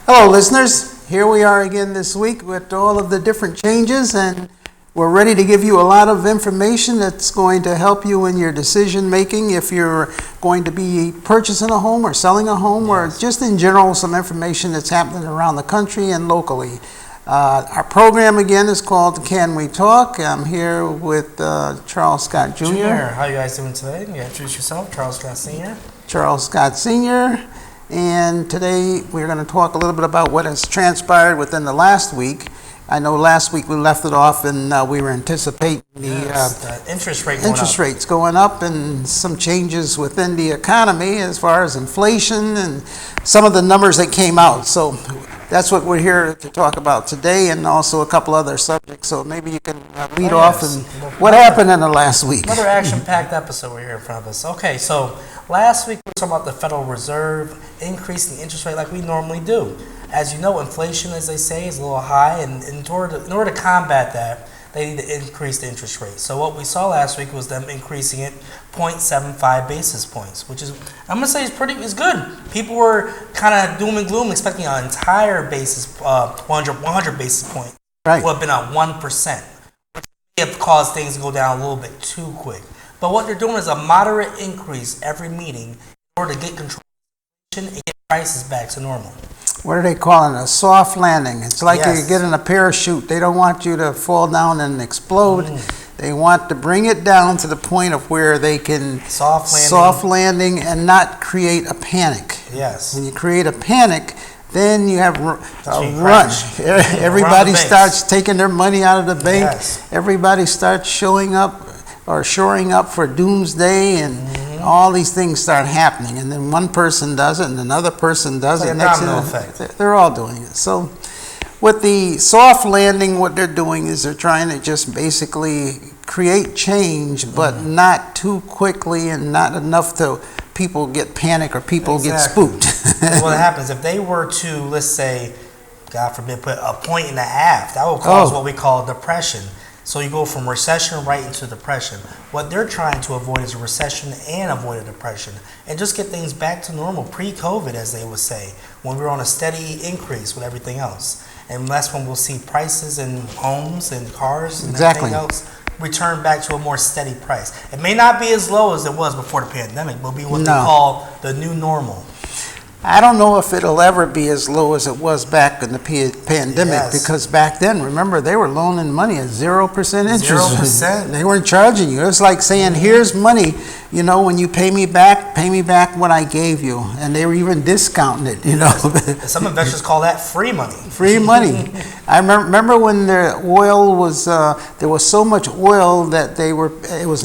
Hello, listeners. Here we are again this week with all of the different changes, and we're ready to give you a lot of information that's going to help you in your decision making if you're going to be purchasing a home or selling a home, or just in general some information that's happening around the country and locally. Our program again is called Can We Talk? I'm here with Charles Scott Jr. How you guys doing today? You introduce yourself, Charles Scott Sr. Charles Scott Sr. And today we're going to talk a little bit about what has transpired within the last week. I know last week we left it off and we were anticipating the interest rates going up and some changes within the economy as far as inflation and some of the numbers that came out. So that's what we're here to talk about today, and also a couple other subjects. So maybe you can lead off and what happened in the last week. Another action-packed episode we're here in front of us. Okay, so last week we were talking about the Federal Reserve increasing the interest rate like we normally do. As you know, inflation, as they say, is a little high, and in order to combat that, they need to increase the interest rate. So what we saw last week was them increasing it 0.75 basis points, which is, I'm going to say, is good. People were kind of doom and gloom, expecting an entire basis, 100 basis point, would have been at 1%, which may have caused things to go down a little bit too quick. But what they're doing is a moderate increase every meeting in order to get control of inflation and get prices back to normal. What are they calling it? A soft landing. It's like you're getting a parachute. They don't want you to fall down and explode. They want to bring it down to the point of where they can soft landing and not create a panic. Yes. When you create a panic, then you have a run. Everybody starts taking their money out of the bank. Everybody starts showing up or shoring up for doomsday, and all these things start happening, and then one person does it and another person does it. Next thing, they're all doing it. So with the soft landing, what they're doing is they're trying to just basically create change, but not too quickly and not enough to people get panic or people get spooked. What happens if they were to, let's say, God forbid, put a point and a half, that will cause what we call depression. So you go from recession right into depression. What they're trying to avoid is a recession and avoid a depression, and just get things back to normal, pre-COVID, as they would say, when we were on a steady increase with everything else. And that's when we'll see prices in homes and cars and everything else return back to a more steady price. It may not be as low as it was before the pandemic, but it'll be what they call the new normal. I don't know if it'll ever be as low as it was back in the pandemic, because back then, remember, they were loaning money at 0% interest. 0%. They weren't charging you. It's like saying, here's money, when you pay me back what I gave you. And they were even discounting it, Some investors call that free money. Free money. I remember when the oil was, there was so much oil that it was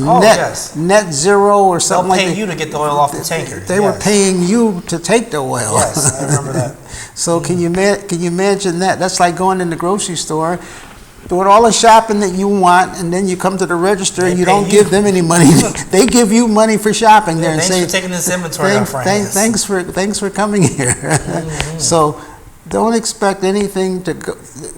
net zero or something like that. They'll pay you to get the oil off the tanker. They were paying you to take the oil. Yes, I remember that. So can you imagine that? That's like going in the grocery store, doing all the shopping that you want, and then you come to the register and you don't give them any money. They give you money for shopping there and say, "Thanks for taking this inventory off our hands. Thanks for coming here." So don't expect anything to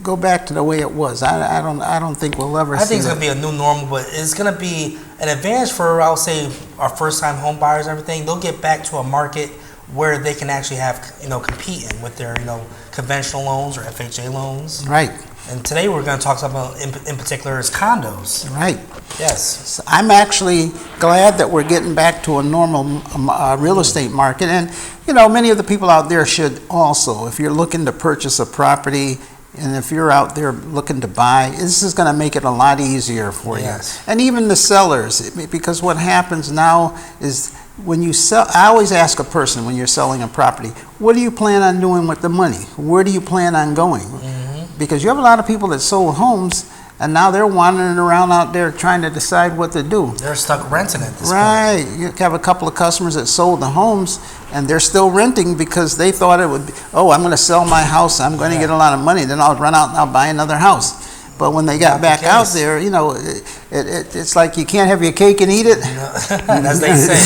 go back to the way it was. I don't think we'll ever. I think it's going to be a new normal, but it's going to be an advantage for, I'll say, our first-time home buyers and everything. They'll get back to a market where they can actually have, competing with their, conventional loans or FHA loans. Right. And today we're going to talk about, in particular, is condos. Right. Yes. So I'm actually glad that we're getting back to a normal real estate market. And, many of the people out there should also. If you're looking to purchase a property, and if you're out there looking to buy, this is going to make it a lot easier for you. And even the sellers, because what happens now is, when you sell, I always ask a person when you're selling a property, what do you plan on doing with the money? Where do you plan on going? Because you have a lot of people that sold homes, and now they're wandering around out there trying to decide what to do. They're stuck renting at this point. You have a couple of customers that sold the homes, and they're still renting because they thought it would be, I'm going to sell my house, I'm going to get a lot of money, then I'll run out and I'll buy another house. But when they got back out there, it's like you can't have your cake and eat it. As they say.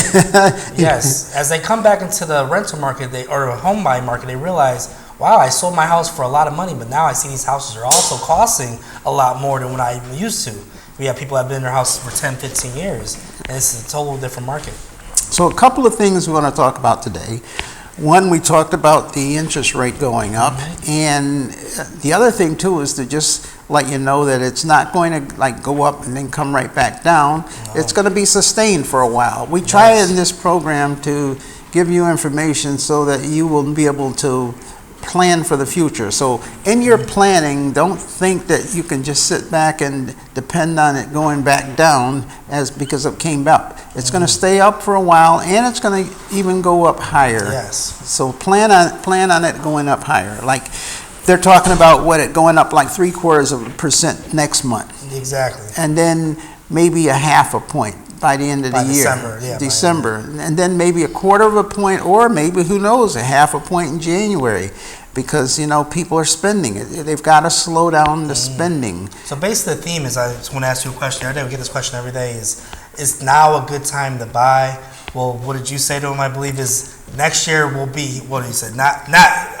Yes. As they come back into the rental market or the home buying market, they realize, wow, I sold my house for a lot of money, but now I see these houses are also costing a lot more than what I used to. We have people that have been in their houses for 10, 15 years, and it's a total different market. So a couple of things we want to talk about today. One, we talked about the interest rate going up, and the other thing too is to just let you know that it's not going to like go up and then come right back down. No. It's going to be sustained for a while. We try Yes. in this program to give you information so that you will be able to plan for the future. So in your planning, don't think that you can just sit back and depend on it going back down as because it came up. It's going to stay up for a while, and it's going to even go up higher. Yes. So plan on it going up higher. Like they're talking about it going up like 0.75% next month, Exactly. and then maybe a 0.5 point by the end of By the year. December, yeah, by December, and then maybe a 1/4 point, or maybe, who knows, a 0.5 point in January, because people are spending it. They've got to slow down the spending. So basically the theme is, I just want to ask you a question every day. We get this question every day, is now a good time to buy? Well, what did you say to him? I believe is next year will be, what did you say? Not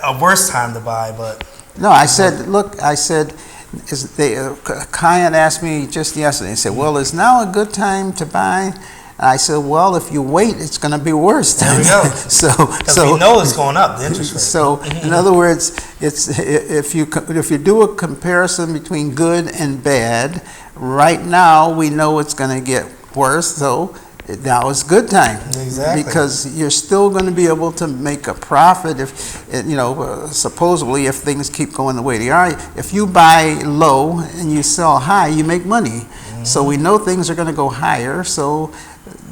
a worse time to buy, but. No, I said, look, Kyan asked me just yesterday, he said, well, is now a good time to buy? I said, well, if you wait, it's going to be worse. There we go. Because we know it's going up, the interest rate. So, in other words, if you do a comparison between good and bad, right now we know it's going to get worse. So now is good time. Exactly. Because you're still going to be able to make a profit if, supposedly if things keep going the way they are. If you buy low and you sell high, you make money. So we know things are going to go higher. So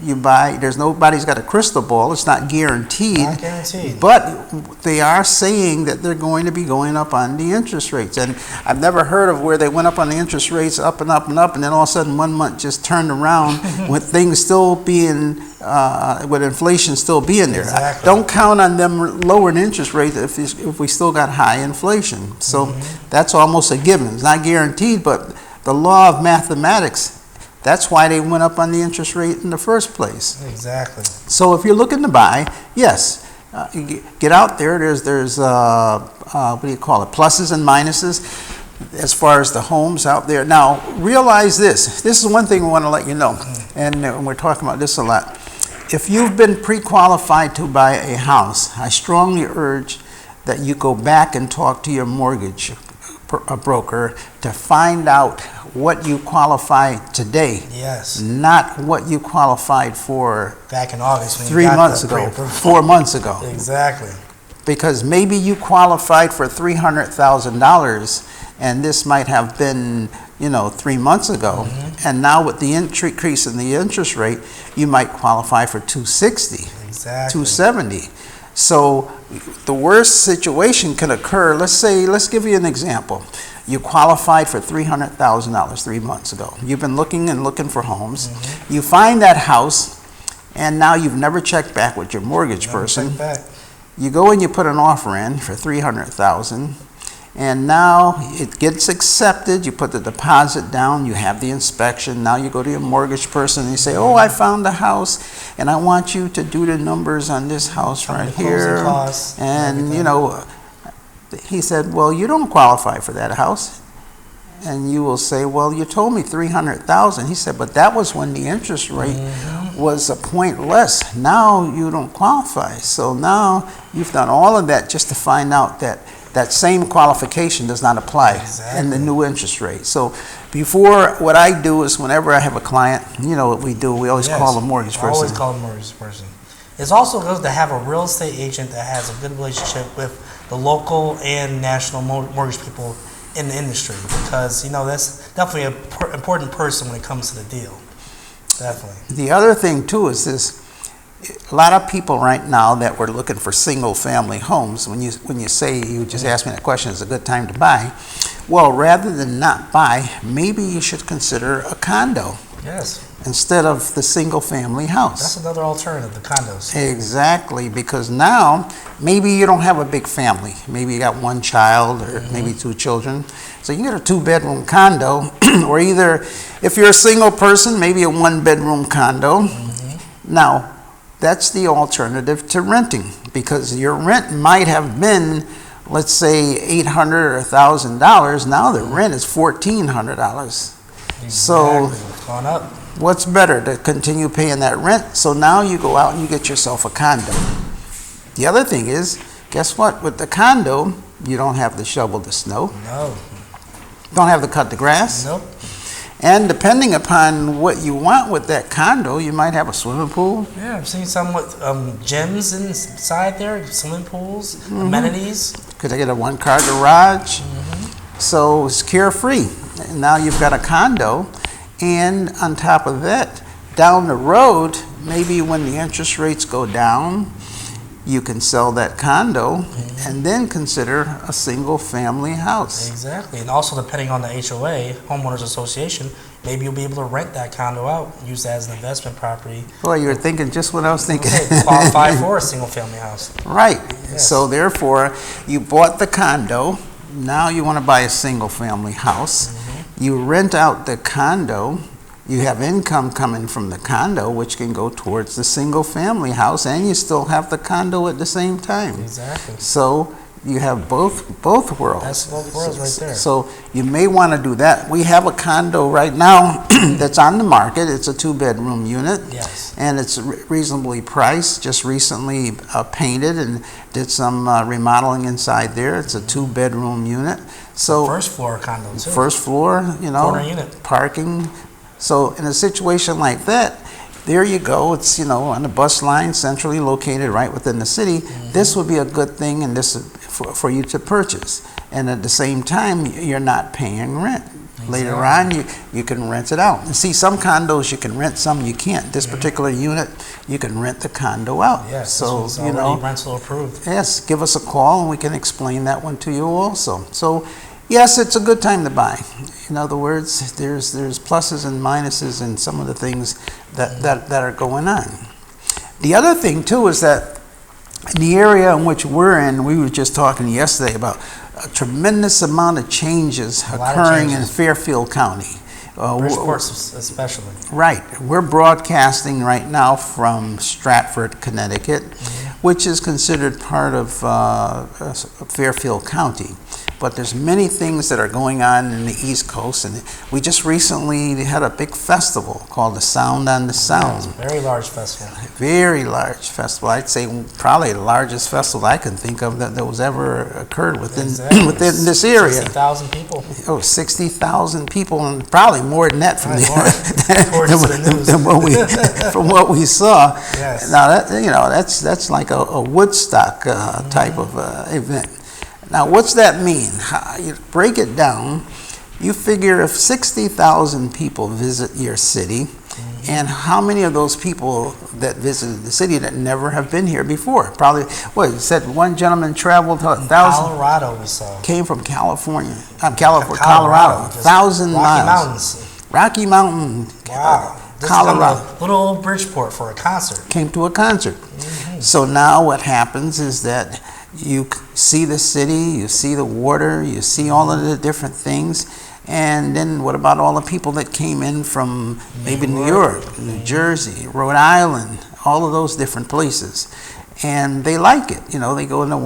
you buy, nobody's got a crystal ball. It's not guaranteed. Not guaranteed. But they are saying that they're going to be going up on the interest rates. And I've never heard of where they went up on the interest rates up and up and up, and then all of a sudden 1 month just turned around with things still being, with inflation still being there. Exactly. Don't count on them lowering interest rates if we still got high inflation. So that's almost a given. It's not guaranteed, but the law of mathematics, that's why they went up on the interest rate in the first place. Exactly. So if you're looking to buy, yes, you get out there. There's what do you call it? Pluses and minuses as far as the homes out there. Now realize this. This is one thing we want to let you know, and we're talking about this a lot. If you've been pre-qualified to buy a house, I strongly urge that you go back and talk to your mortgage broker to find out what you qualify today. Yes. Not what you qualified for back in August when 3 you got months the ago, pre-approval. 4 months ago. Exactly. Because maybe you qualified for $300,000, and this might have been 3 months ago, and now with the increase in the interest rate, you might qualify for $260, Exactly. $270. So the worst situation can occur. Let's give you an example. You qualified for $300,000 3 months ago. You've been looking and looking for homes. You find that house, and now you've never checked back with your mortgage person. Check back. You go and you put an offer in for $300,000, and now it gets accepted. You put the deposit down. You have the inspection. Now you go to your mortgage person and you say, "Oh, I found a house, and I want you to do the numbers on this house right here." Costs, and he said, "Well, you don't qualify for that house." And you will say, "Well, you told me $300,000." He said, "But that was when the interest rate was a point less. Now you don't qualify." So now you've done all of that just to find out that that same qualification does not apply in the new interest rate. So before, what I do is whenever I have a client, you know what we do, we always call a mortgage person. Always call a mortgage person. It's also good to have a real estate agent that has a good relationship with the local and national mortgage people in the industry, because that's definitely an important person when it comes to the deal. Definitely. The other thing too is this: a lot of people right now that were looking for single-family homes. When you say, you just asked me that question, is a good time to buy? Well, rather than not buy, maybe you should consider a condo. Yes. Instead of the single-family house. That's another alternative, the condos. Exactly, because now maybe you don't have a big family. Maybe you got one child or maybe 2 children. So you get a 2-bedroom condo, or either, if you're a single person, maybe a 1-bedroom condo. Now, that's the alternative to renting, because your rent might have been, let's say, $800 or $1,000. Now the rent is $1,400. So it's gone up. What's better, to continue paying that rent? So now you go out and you get yourself a condo. The other thing is, guess what? With the condo, you don't have to shovel the snow. No. Don't have to cut the grass. Nope. And depending upon what you want with that condo, you might have a swimming pool. Yeah, I've seen some with gyms inside there, swimming pools, amenities. Could I get a one-car garage? So it's carefree. And now you've got a condo, and on top of that, down the road, maybe when the interest rates go down, you can sell that condo and then consider a single-family house. Exactly, and also depending on the HOA, homeowners association, maybe you'll be able to rent that condo out, use that as an investment property. Boy, you're thinking just what I was thinking. Okay, qualify for a single-family house. Right. Yes. So therefore, you bought the condo. Now you want to buy a single-family house. You rent out the condo. You have income coming from the condo, which can go towards the single-family house, and you still have the condo at the same time. Exactly. So you have both worlds. That's both worlds right there. So you may want to do that. We have a condo right now that's on the market. It's a 2-bedroom unit. Yes. And it's reasonably priced. Just recently painted and did some remodeling inside there. It's a 2-bedroom unit. So First floor condo too. first floor, you know, Corner unit. parking. So in a situation like that, there you go. It's, you know, on the bus line, centrally located right within the city. This would be a good thing, and this is for you to purchase. And at the same time, you're not paying rent. Later on, you can rent it out. And see, some condos you can rent, some you can't. This particular unit, you can rent the condo out. Yes, so this you one's know, already rental approved. yes, give us a call and we can explain that one to you also. So yes, it's a good time to buy. In other words, there's pluses and minuses in some of the things that are going on. The other thing too is that in the area in which we're in, we were just talking yesterday about a tremendous amount of changes occurring in Fairfield County. Bridgeport especially. Right. We're broadcasting right now from Stratford, Connecticut, which is considered part of Fairfield County. But there's many things that are going on in the East Coast, and we just recently had a big festival called the Sound on the Sound. Yes, very large festival. Very large festival. I'd say probably the largest festival I can think of that was ever occurred within within this area. 60,000 people. Oh, 60,000 people, and probably more than that from from what we saw. Yes. Now that's like a Woodstock type of event. Now, what's that mean? You break it down. You figure if 60,000 people visit your city, and how many of those people that visited the city that never have been here before? Probably, you said one gentleman traveled 1,000. Colorado, we saw. Came from California. Colorado. 1,000 miles. Rocky Mountains. Rocky Mountain. Wow. Colorado. Little old Bridgeport for a concert. Came to a concert. So now what happens is that you see the city, you see the water, you see all of the different things, and then what about all the people that came in from maybe New York, New Jersey, Rhode Island, all of those different places, and they like it. You know, they go into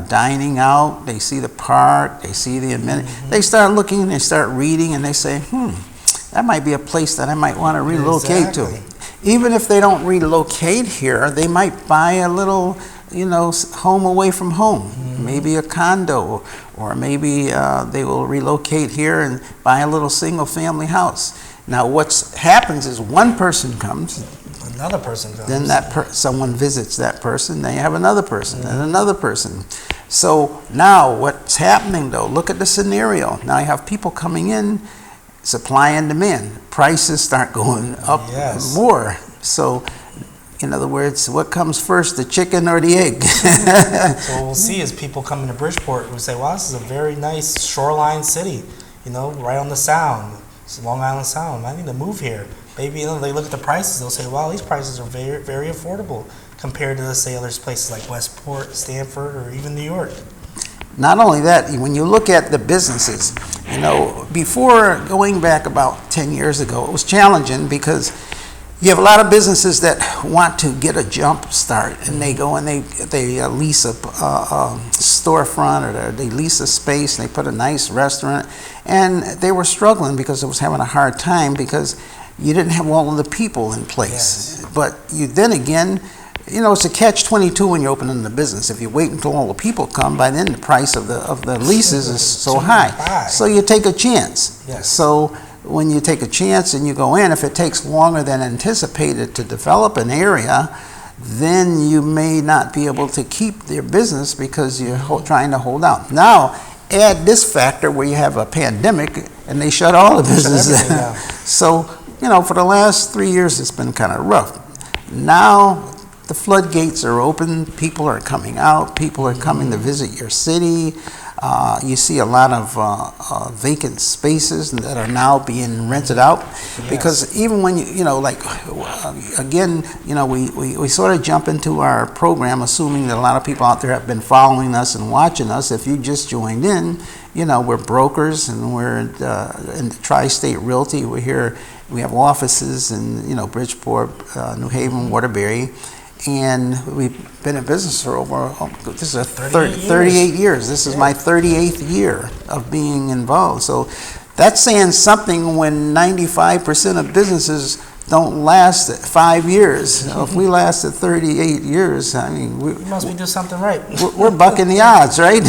dining out, they see the park, they see the amenities, they start looking, they start reading, and they say, that might be a place that I might want to relocate to. Even if they don't relocate here, they might buy a little home away from home, maybe a condo, or maybe they will relocate here and buy a little single-family house. Now, what happens is one person comes, another person comes, then someone visits that person, then you have another person, and another person. So now, what's happening though? Look at the scenario. Now you have people coming in, supply and demand. Prices start going up more. So, in other words, what comes first, the chicken or the egg? So what we'll see is people coming to Bridgeport who say, wow, this is a very nice shoreline city, right on the Sound. It's Long Island Sound. I need to move here. Maybe they look at the prices, they'll say, wow, these prices are very, very affordable compared to, let's say, other places like Westport, Stamford, or even New York. Not only that, when you look at the businesses, before going back about 10 years ago, it was challenging because you have a lot of businesses that want to get a jump start, and they go and they lease a storefront, or they lease a space, and they put a nice restaurant, and they were struggling because it was having a hard time because you didn't have all of the people in place. Yes. But then again, you know, it's a catch-22 when you're opening the business. If you wait until all the people come, by then the price of the leases is so high. So you take a chance. Yes. So when you take a chance and you go in, if it takes longer than anticipated to develop an area, then you may not be able to keep their business because you're trying to hold out. Now, add this factor where you have a pandemic and they shut all the businesses down. So, you know, for the last 3 years, it's been kind of rough. Now, the floodgates are open. People are coming out. People are coming to visit your city. You see a lot of vacant spaces that are now being rented out. Because even when you know, like, again, you know, we sort of jump into our program assuming that a lot of people out there have been following us and watching us. If you just joined in, you know, we're brokers and we're in Tri-State Realty. We're here. We have offices in, you know, Bridgeport, New Haven, Waterbury. And we've been in business for over, this is 38 years. This is my 38th year of being involved. So that's saying something when 95% of businesses don't last 5 years. So if we lasted 38 years, I mean, we must be doing something right. We're bucking the odds, right?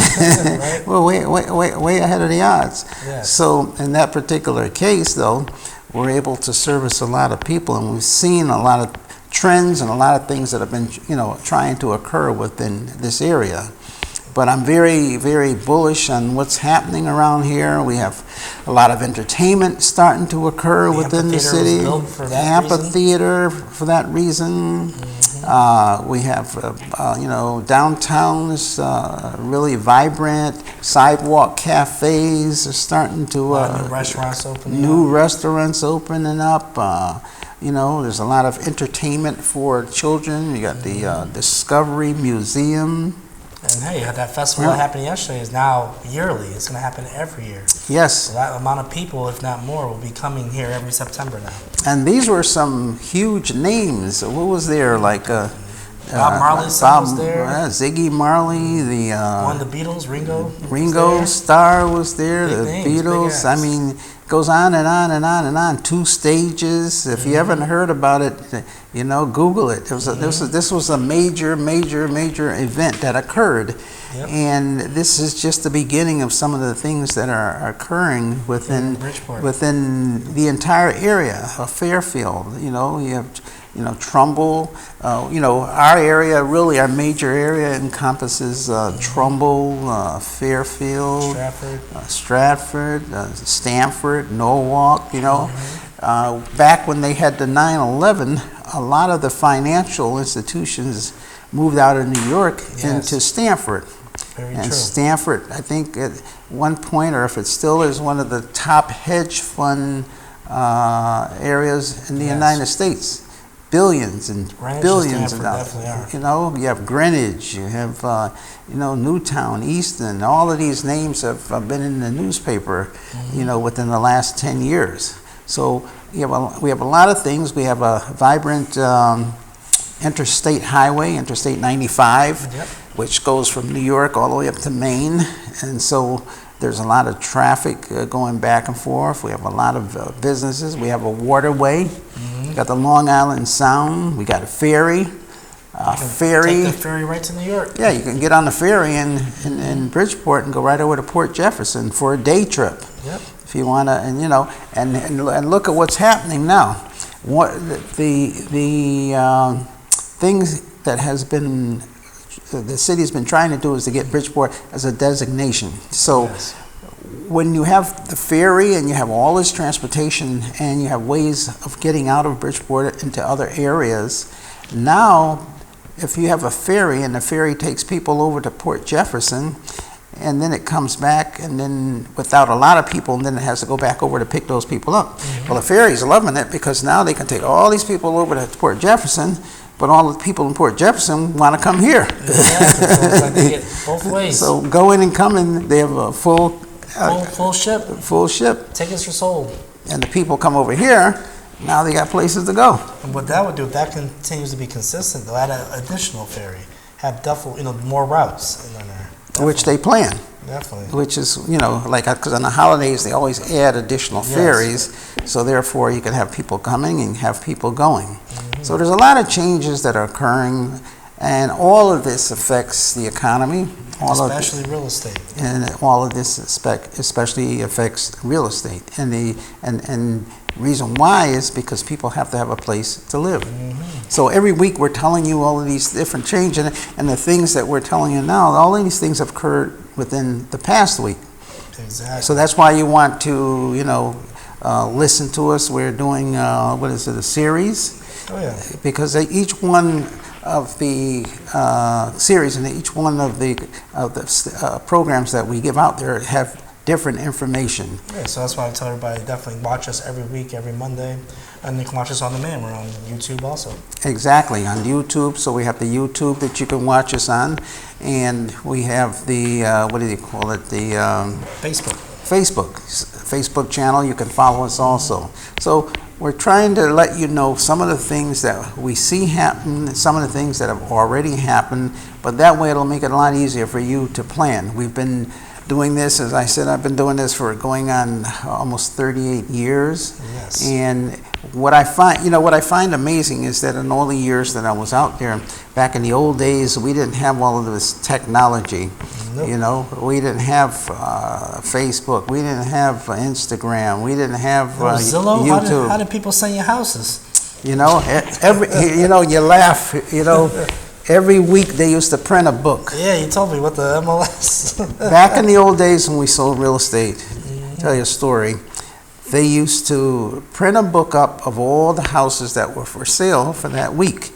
We're way ahead of the odds. Yes. So in that particular case, though, we're able to service a lot of people, and we've seen a lot of trends and a lot of things that have been, you know, trying to occur within this area. But I'm very, very bullish on what's happening around here. We have a lot of entertainment starting to occur within the city. Amphitheater for that reason. We have, you know, downtowns really vibrant. Sidewalk cafes are starting to new restaurants opening up. You know, there's a lot of entertainment for children. You got the Discovery Museum. And hey, that festival that happened yesterday is now yearly. It's going to happen every year. Yes. So that amount of people, if not more, will be coming here every September now. And these were some huge names. What was there? Like Bob Marley's son was there. Ziggy Marley, one of the Beatles, Ringo Starr was there. Big the names, Beatles. I mean, goes on and on and on and on. 2 stages. If you haven't heard about it, you know, Google it. This was a major event that occurred. Yep. And this is just the beginning of some of the things that are occurring within the entire area of Fairfield. You know, you have, you know, Trumbull. You know, our area, really our major area encompasses Trumbull, Fairfield, Stratford, Stamford, Norwalk. You know, back when they had the 9/11, a lot of the financial institutions moved out of New York into Stamford. Very and true. Stamford, I think at one point, or if it still is, one of the top hedge fund areas in the United States. Billions and billions of dollars. You know, you have Greenwich, you have, you know, Newtown, Easton. All of these names have been in the newspaper, you know, within the last 10 years. So we have a lot of things. We have a vibrant interstate highway, Interstate 95, which goes from New York all the way up to Maine. And so there's a lot of traffic going back and forth. We have a lot of businesses. We have a waterway. We got the Long Island Sound. We got a ferry. Take the ferry right to New York. Yeah, you can get on the ferry in Bridgeport and go right over to Port Jefferson for a day trip. Yep. If you want to, and you know, and look at what's happening now. What the things that has been the city's been trying to do is to get Bridgeport as a designation. So when you have the ferry and you have all this transportation and you have ways of getting out of Bridgeport into other areas, now if you have a ferry and the ferry takes people over to Port Jefferson and then it comes back and then without a lot of people and then it has to go back over to pick those people up. Well, the ferry's loving it because now they can take all these people over to Port Jefferson, but all the people in Port Jefferson want to come here. Exactly. So it's like they get both ways. So going and coming, they have a full ship. Full ship. Tickets are sold. And the people come over here, now they got places to go. And what that would do, if that continues to be consistent, they'll add an additional ferry, have more routes in there. Definitely. Which they plan. Definitely. Which is, you know, like, because on the holidays, they always add additional ferries. So therefore, you can have people coming and have people going. So there's a lot of changes that are occurring, and all of this affects the economy. Especially real estate. And all of this especially affects real estate. And the reason why is because people have to have a place to live. So every week we're telling you all of these different changes, and the things that we're telling you now, all of these things have occurred within the past week. Exactly. So that's why you want to, listen to us. We're doing, a series? Oh, yeah. Because each one of the series and each one of the programs that we give out there have different information. Yeah, so that's why I tell everybody definitely watch us every week, every Monday, and you can watch us on demand. We're on YouTube also. Exactly, on YouTube. So we have the YouTube that you can watch us on, and we have the the Facebook channel. You can follow us also. So we're trying to let you know some of the things that we see happen, some of the things that have already happened, but that way it'll make it a lot easier for you to plan. We've been doing this, as I said, I've been doing this for going on almost 38 years. Yes. And what I find amazing is that in all the years that I was out there, back in the old days, we didn't have all of this technology. Nope. We didn't have Facebook, we didn't have Instagram, we didn't have Zillow? YouTube. How did people sell you houses? You laugh, every week they used to print a book. Yeah, you told me what the MLS. Back in the old days when we sold real estate, I'll tell you a story. They used to print a book up of all the houses that were for sale for that week.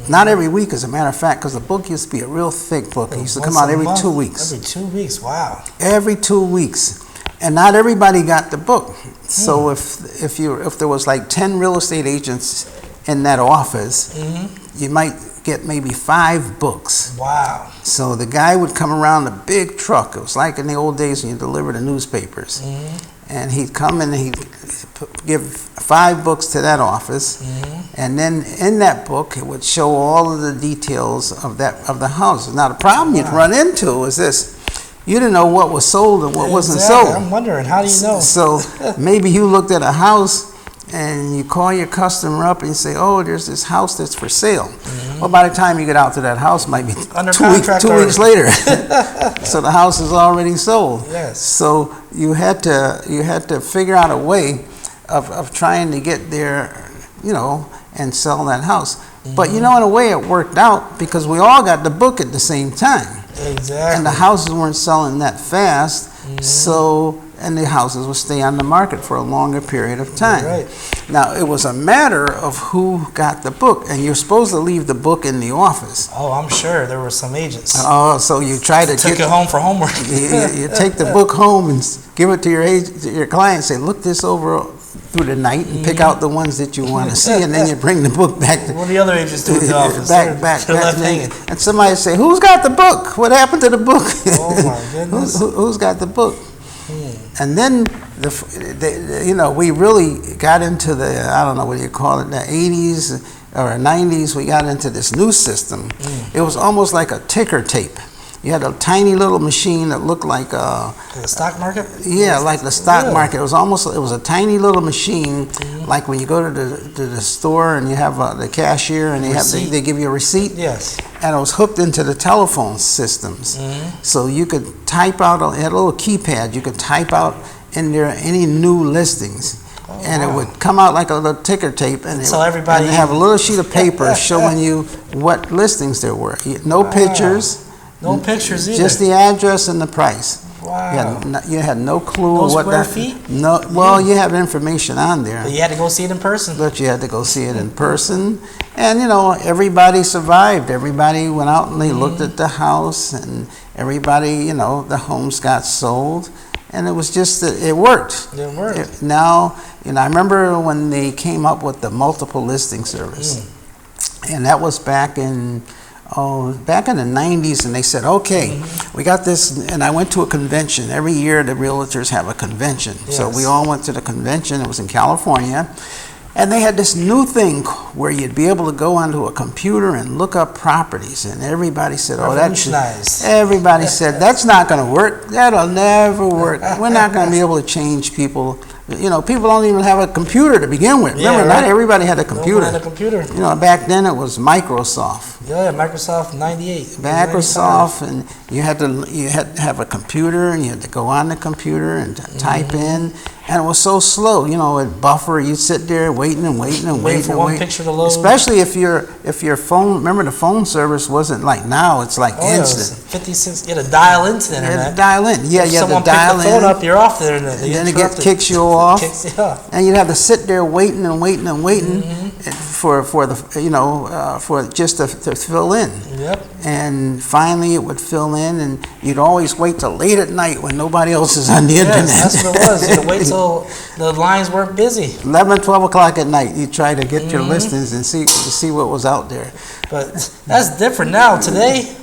Not every week, as a matter of fact, because the book used to be a real thick book. It used to come out every 2 weeks. Every 2 weeks, wow. Every 2 weeks. And not everybody got the book. So if there was like 10 real estate agents in that office, you might get maybe 5 books. Wow. So the guy would come around a big truck. It was like in the old days when you delivered the newspapers. And he'd come and he'd give 5 books to that office. And then in that book, it would show all of the details of the house. Now the problem you'd run into was this. You didn't know what was sold and what wasn't sold. I'm wondering, how do you know? So maybe you looked at a house and you call your customer up and you say, oh, there's this house that's for sale. Well, by the time you get out to that house, might be Under 2 weeks later. So the house is already sold. Yes. So you had to figure out a way of trying to get there, and sell that house. But in a way it worked out because we all got the book at the same time. Exactly. And the houses weren't selling that fast, and the houses would stay on the market for a longer period of time. Right. Now, it was a matter of who got the book, and you're supposed to leave the book in the office. Oh, I'm sure there were some agents. Oh, so you try to Took it home for homework. you take the book home and give it to your client, say, look this over through the night and pick out the ones that you want to see, and then you bring the book back. What do the other agents do in the office? Back, left hanging. And somebody say, who's got the book? What happened to the book? Oh my goodness. Who's got the book? And then, we really got into the, I don't know, what do you call it, the 80s or 90s, we got into this new system. It was almost like a ticker tape. You had a tiny little machine that looked like the stock market? Yeah, like the stock market. It was a tiny little machine, like when you go to the store and you have the cashier and they give you a receipt. Yes. And it was hooked into the telephone systems. So you could type out, it had a little keypad, you could type out in there any new listings. And it would come out like a little ticker tape, and everybody have a little sheet of paper showing you what listings there were. No pictures. No pictures either. Just the address and the price. Wow. You had no clue No what square that. feet? No. Well, you have information on there. But you had to go see it in person. But you had to go see it in person, and everybody survived. Everybody went out and they looked at the house, and everybody, the homes got sold, and it was just it worked. It worked. Now, I remember when they came up with the multiple listing service, and that was back in the 90s, and they said, okay, we got this, and I went to a convention. Every year the realtors have a convention. Yes. So we all went to the convention. It was in California. And they had this new thing where you'd be able to go onto a computer and look up properties, and everybody said, everybody said, that's not going to work. That'll never work. We're not going to be able to change people people don't even have a computer to begin with. Remember, not everybody had a computer. No one had a computer. Back then it was Microsoft. Yeah, Microsoft 98. Microsoft, and you had to have a computer, and you had to go on the computer and type in, and it was so slow. It buffer. You'd sit there waiting and waiting and Waiting for one picture to load. Especially if your phone. Remember, the phone service wasn't like now. It's like instant. 56. You had to dial into the internet. You had to dial in. Yeah, you had to dial in. Someone picked the phone up, you're off the internet. And then it kicks you off. And you'd have to sit there waiting and waiting and waiting for just to fill in. Yep. And finally it would fill in, and you'd always wait till late at night when nobody else is on the internet. That's what it was. You'd wait till the lines weren't busy. 11, 12 o'clock at night, you'd try to get your listings and see what was out there. But that's different now. Today,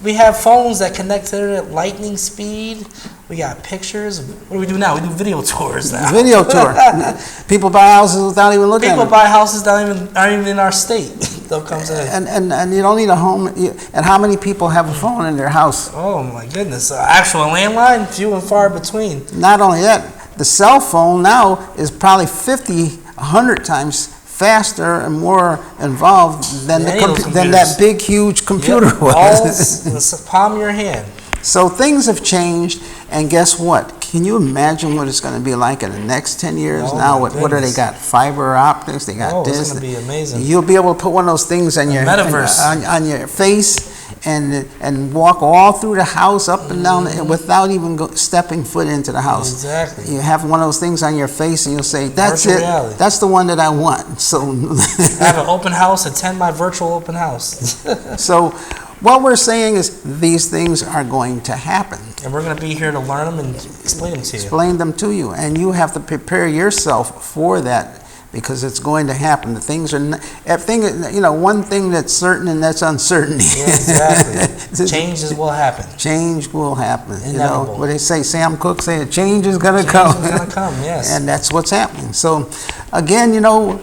we have phones that connect to the internet lightning speed. We got pictures. What do we do now? We do video tours now. Video tour. People buy houses without even looking at them. People buy houses that aren't even in our state. They'll come to and you don't need a home. And how many people have a phone in their house? Oh my goodness! Actual landline, few and far between. Not only that, the cell phone now is probably 50, 100 times faster and more involved than that big, huge computer was. All in the palm of your hand. So things have changed, and guess what? Can you imagine what it's going to be like in the next 10 years? Now, what do they got? Fiber optics. They got this. It's going to be amazing. You'll be able to put one of those things on your metaverse on your face and walk all through the house, up and down, without even stepping foot into the house. Exactly. You have one of those things on your face, and you'll say, "That's Virtual it. reality. That's the one that I want." So I have an open house. Attend my virtual open house. So what we're saying is these things are going to happen. And we're going to be here to learn them and explain them to you. Explain them to you. And you have to prepare yourself for that, because it's going to happen. The things are, one thing that's certain, and that's uncertainty. Yeah, exactly. Changes will happen. Change will happen. Inevitable. What they say, Sam Cooke said, change is going to come. Change is going to come, yes. And that's what's happening. So, again,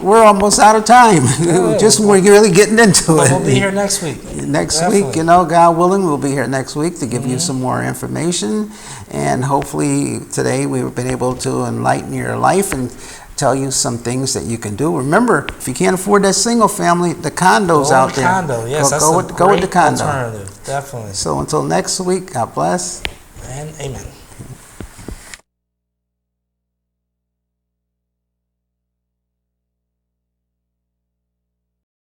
we're almost out of time. We're really getting into it. We'll be here next week. Next week, God willing, we'll be here next week to give you some more information. And hopefully today we've been able to enlighten your life and tell you some things that you can do. Remember, if you can't afford that single family, the condo's out there. Condo, yes, go with the condo. Alternative, definitely. So until next week, God bless. And amen.